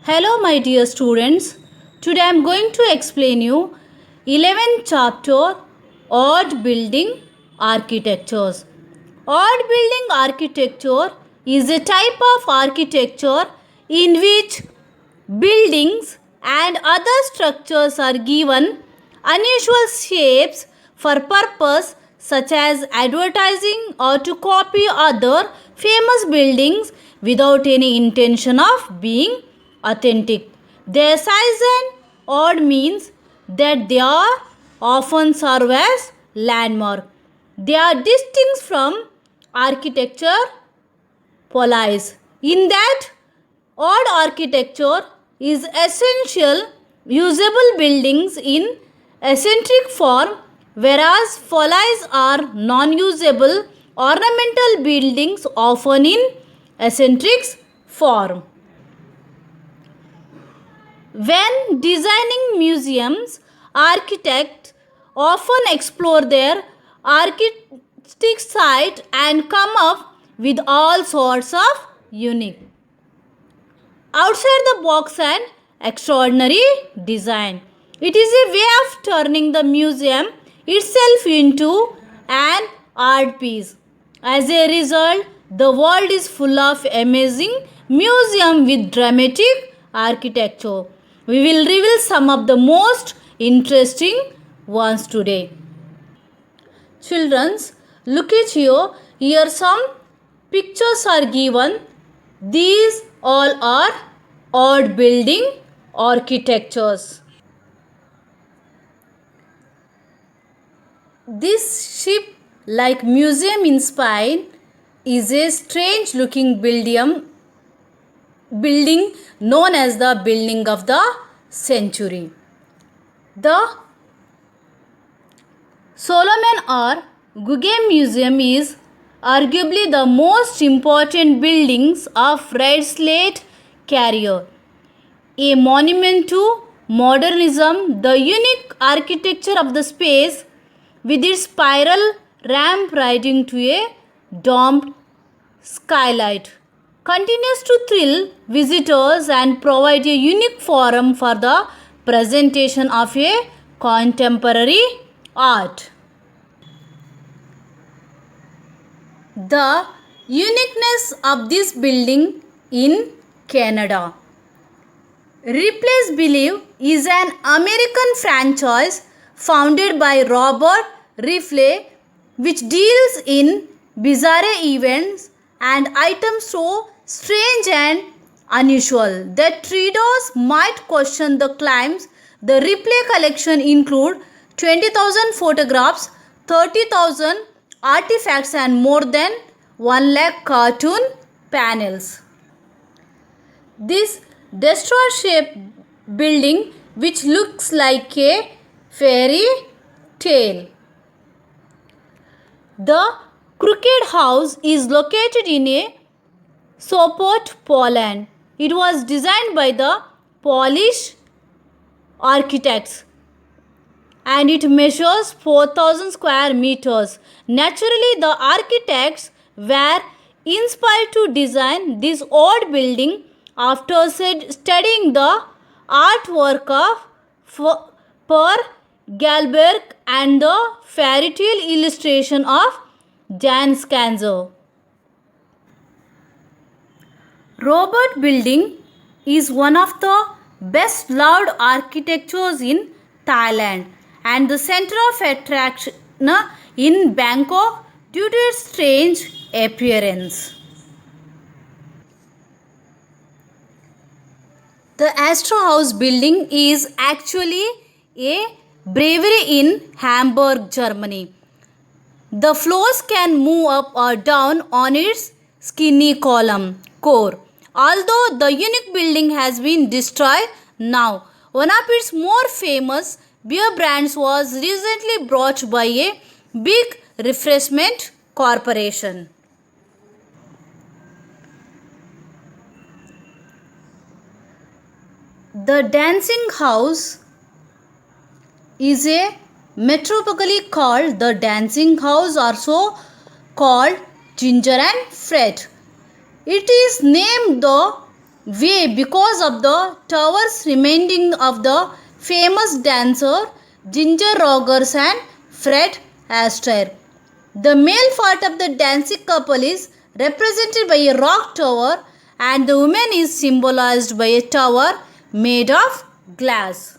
Hello my dear students. Today I am going to explain you 11th chapter Odd Building Architectures. Odd building architecture is a type of architecture in which buildings and other structures are given unusual shapes for purpose such as advertising or to copy other famous buildings without any intention of being authentic. Their size and odd means that they are often serve as landmark. They are distinct from architecture police in that odd architecture is essential usable buildings in eccentric form, whereas follies are non-usable ornamental buildings often in eccentric form. When designing museums, architects often explore their artistic side and come up with all sorts of unique, outside the box and extraordinary design. It is a way of turning the museum itself into an art piece. As a result, the world is full of amazing museums with dramatic architecture. We will reveal some of the most interesting ones today. Children, look at here. Here some pictures are given. These all are odd building architectures. This ship like museum in Spain is a strange looking building known as the building of the century. The Solomon or Guggenheim Museum is arguably the most important buildings of red slate carrier, a monument to modernism. The unique architecture of the space with its spiral ramp riding to a domed skylight continues to thrill visitors and provide a unique forum for the presentation of a contemporary art. The uniqueness of this building in Canada. Replace Believe is an American franchise founded by Robert Rifle which deals in bizarre events and items so strange and unusual that readers might question the claims. The Ripley collection include 20,000 photographs, 30,000 artifacts and more than 1 lakh cartoon panels. This destroyer-shaped building which looks like a fairy tale. The Crooked House is located in a Sopot, Poland. It was designed by the Polish architects and it measures 4,000 square meters. Naturally, the architects were inspired to design this odd building after studying the artwork of Per Galberg and the fairy tale illustration of Jan Skanzer. Robert Building is one of the best loved architectures in Thailand and the center of attraction in Bangkok due to its strange appearance. The Astor House building is actually a brewery in Hamburg, Germany. The floors can move up or down on its skinny column core. Although the unique building has been destroyed now, one of its more famous beer brands was recently bought by a big refreshment corporation. The Dancing House is a metropolically called the Dancing House, also called Ginger and Fred. It is named the way because of the towers remaining of the famous dancer Ginger Rogers and Fred Astaire. The male part of the dancing couple is represented by a rock tower and the woman is symbolized by a tower made of glass.